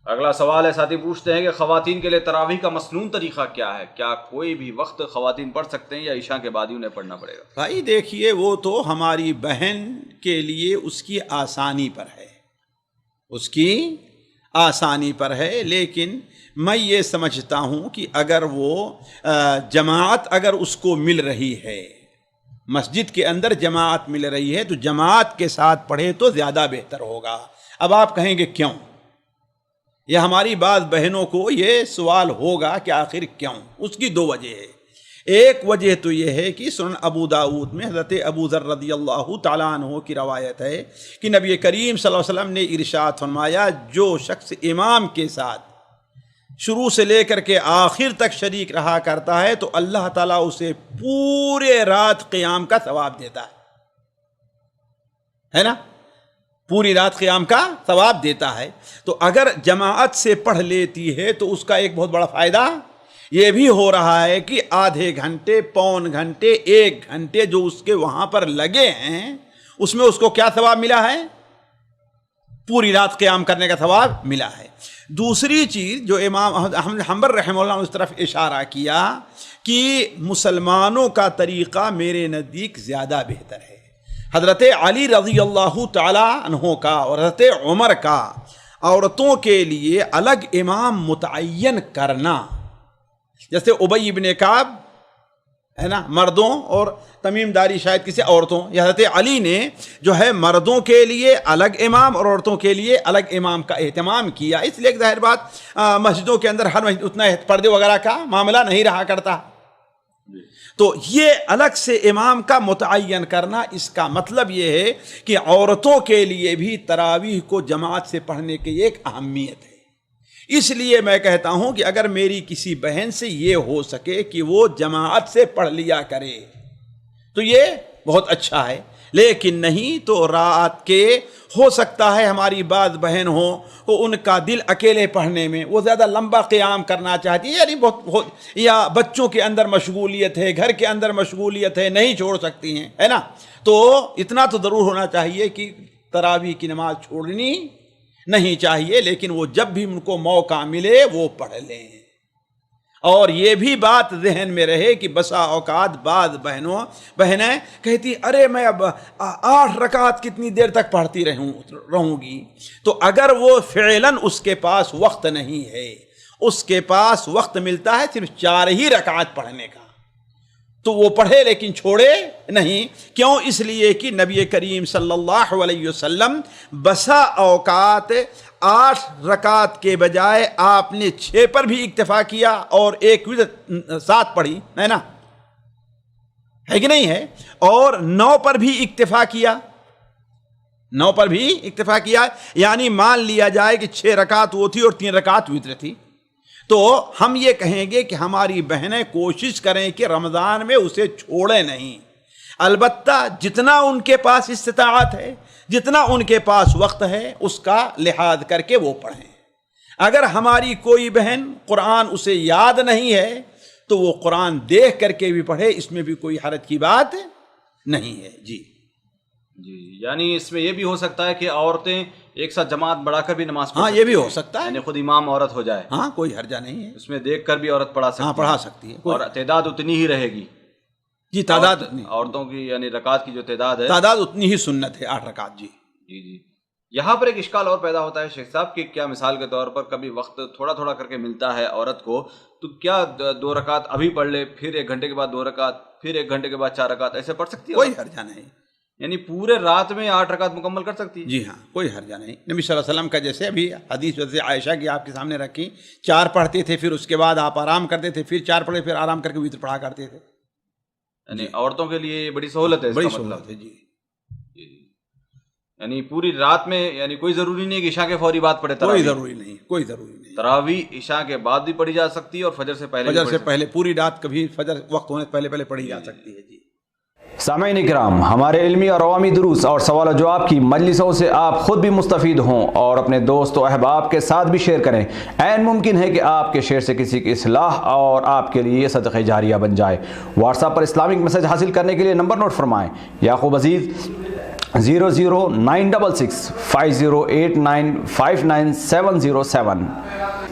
اگلا سوال ہے، ساتھی پوچھتے ہیں کہ خواتین کے لیے تراویح کا مسنون طریقہ کیا ہے؟ کیا کوئی بھی وقت خواتین پڑھ سکتے ہیں یا عشاء کے بعد ہی انہیں پڑھنا پڑے گا؟ بھائی دیکھیے، وہ تو ہماری بہن کے لیے اس کی آسانی پر ہے، اس کی آسانی پر ہے، لیکن میں یہ سمجھتا ہوں کہ اگر وہ جماعت اگر اس کو مل رہی ہے، مسجد کے اندر جماعت مل رہی ہے، تو جماعت کے ساتھ پڑھے تو زیادہ بہتر ہوگا۔ اب آپ کہیں گے کیوں؟ یہ ہماری بعض بہنوں کو یہ سوال ہوگا کہ آخر کیوں؟ اس کی دو وجہ ہے۔ ایک وجہ تو یہ ہے کہ سنن ابو داؤد میں حضرت ابو ذر رضی اللہ تعالیٰ عنہ کی روایت ہے کہ نبی کریم صلی اللہ علیہ وسلم نے ارشاد فرمایا، جو شخص امام کے ساتھ شروع سے لے کر کے آخر تک شریک رہا کرتا ہے تو اللہ تعالیٰ اسے پورے رات قیام کا ثواب دیتا ہے نا، پوری رات قیام کا ثواب دیتا ہے۔ تو اگر جماعت سے پڑھ لیتی ہے تو اس کا ایک بہت بڑا فائدہ یہ بھی ہو رہا ہے کہ آدھے گھنٹے، پون گھنٹے، ایک گھنٹے جو اس کے وہاں پر لگے ہیں، اس میں اس کو کیا ثواب ملا ہے؟ پوری رات قیام کرنے کا ثواب ملا ہے۔ دوسری چیز جو امام احمد حنبل رحمہ اللہ نے اس طرف اشارہ کیا کہ مسلمانوں کا طریقہ میرے نزدیک زیادہ بہتر ہے۔ حضرت علی رضی اللہ تعالی عنہ کا اور حضرت عمر کا عورتوں کے لیے الگ امام متعین کرنا، جیسے ابی بن کعب ہے نا مردوں اور تمیم داری شاید کسی عورتوں، یا حضرت علی نے جو ہے مردوں کے لیے الگ امام اور عورتوں کے لیے الگ امام کا اہتمام کیا، اس لیے کہ ظاہر بات مسجدوں کے اندر ہر مسجد اتنا پردے وغیرہ کا معاملہ نہیں رہا کرتا، تو یہ الگ سے امام کا متعین کرنا، اس کا مطلب یہ ہے کہ عورتوں کے لیے بھی تراویح کو جماعت سے پڑھنے کی ایک اہمیت ہے۔ اس لیے میں کہتا ہوں کہ اگر میری کسی بہن سے یہ ہو سکے کہ وہ جماعت سے پڑھ لیا کرے تو یہ بہت اچھا ہے، لیکن نہیں تو رات کے ہو سکتا ہے ہماری بعض بہن ہو تو ان کا دل اکیلے پڑھنے میں، وہ زیادہ لمبا قیام کرنا چاہتی ہے، یعنی بہت یا بچوں کے اندر مشغولیت ہے، گھر کے اندر مشغولیت ہے، نہیں چھوڑ سکتی ہیں، ہے نا، تو اتنا تو ضرور ہونا چاہیے کہ تراویح کی نماز چھوڑنی نہیں چاہیے، لیکن وہ جب بھی ان کو موقع ملے وہ پڑھ لیں۔ اور یہ بھی بات ذہن میں رہے کہ بسا اوقات بعض بہنیں کہتی ارے میں اب 8 رکعت کتنی دیر تک پڑھتی رہوں گی، تو اگر وہ فعلاً اس کے پاس وقت نہیں ہے، اس کے پاس وقت ملتا ہے صرف 4 ہی رکعت پڑھنے کا، تو وہ پڑھے لیکن چھوڑے نہیں۔ کیوں؟ اس لیے کہ نبی کریم صلی اللہ علیہ وسلم بسا اوقات 8 رکعت کے بجائے آپ نے 6 پر بھی اکتفا کیا اور ایک 7 پڑھی، ہے نا، ہے کہ نہیں ہے، اور 9 پر بھی اکتفا کیا، 9 پر بھی اکتفا کیا، یعنی مان لیا جائے کہ 6 رکعت وہ تھی اور 3 رکعت وتر تھی۔ تو ہم یہ کہیں گے کہ ہماری بہنیں کوشش کریں کہ رمضان میں اسے چھوڑیں نہیں، البتہ جتنا ان کے پاس استطاعت ہے، جتنا ان کے پاس وقت ہے، اس کا لحاظ کر کے وہ پڑھیں۔ اگر ہماری کوئی بہن قرآن اسے یاد نہیں ہے تو وہ قرآن دیکھ کر کے بھی پڑھے، اس میں بھی کوئی حرج کی بات نہیں ہے۔ جی یعنی اس میں یہ بھی ہو سکتا ہے کہ عورتیں ایک ساتھ جماعت بڑھا کر بھی نماز پڑھ، ہاں یہ بھی ہو سکتا ہے، یعنی خود امام عورت ہو جائے، ہاں کوئی حرجہ نہیں ہے، اس میں دیکھ کر بھی عورت پڑھا سکتی ہے، ہاں پڑھا سکتی ہے، اور تعداد اتنی ہی رہے گی۔ جی تعداد عورتوں کی یعنی رکعت کی جو تعداد ہے، تعداد اتنی ہی سنت ہے 8 رکعت۔ جی جی یہاں پر ایک اشکال اور پیدا ہوتا ہے شیخ صاحب کہ کیا مثال کے طور پر کبھی وقت تھوڑا تھوڑا کر کے ملتا ہے عورت کو، تو کیا 2 رکعت ابھی پڑھ لے، پھر 1 گھنٹے کے بعد 2 رکعت، پھر 1 گھنٹے کے بعد 4 رکعت، ایسے پڑھ سکتی ہے؟ کوئی حرجہ نہیں، یعنی پورے رات میں 8 رکعت مکمل کر سکتی ہے؟ جی ہاں کوئی حرجہ نہیں۔ نبی صلی اللہ علیہ وسلم کا جیسے ابھی حدیث جیسے عائشہ کی آپ کے سامنے رکھی، 4 پڑھتے تھے، پھر اس کے بعد آپ آرام کرتے تھے، پھر 4 پڑھے، پھر آرام کر کے وتر پڑھا کرتے تھے۔ یعنی عورتوں کے لیے یہ بڑی سہولت ہے، بڑی سہولت ہے۔ جی یعنی پوری رات میں، یعنی کوئی ضروری نہیں کہ عشاء کے فوری بعد پڑھے، کوئی ضروری نہیں، کوئی ضروری نہیں، تراویح عشاء کے بعد بھی پڑھی جا سکتی ہے اور فجر سے پہلے، فجر سے پہلے پوری رات کبھی فجر وقت ہونے سے پہلے پڑھی جا سکتی ہے۔ جی سامعین اکرام، ہمارے علمی اور عوامی دروس اور سوال و جواب کی مجلسوں سے آپ خود بھی مستفید ہوں اور اپنے دوست و احباب کے ساتھ بھی شیئر کریں۔ عین ممکن ہے کہ آپ کے شیئر سے کسی کی اصلاح اور آپ کے لیے صدقہ جاریہ بن جائے۔ واٹس ایپ پر اسلامک میسج حاصل کرنے کے لیے نمبر نوٹ فرمائیں: یعقوب عزیز 009665089590707.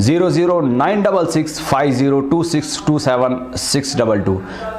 00966502627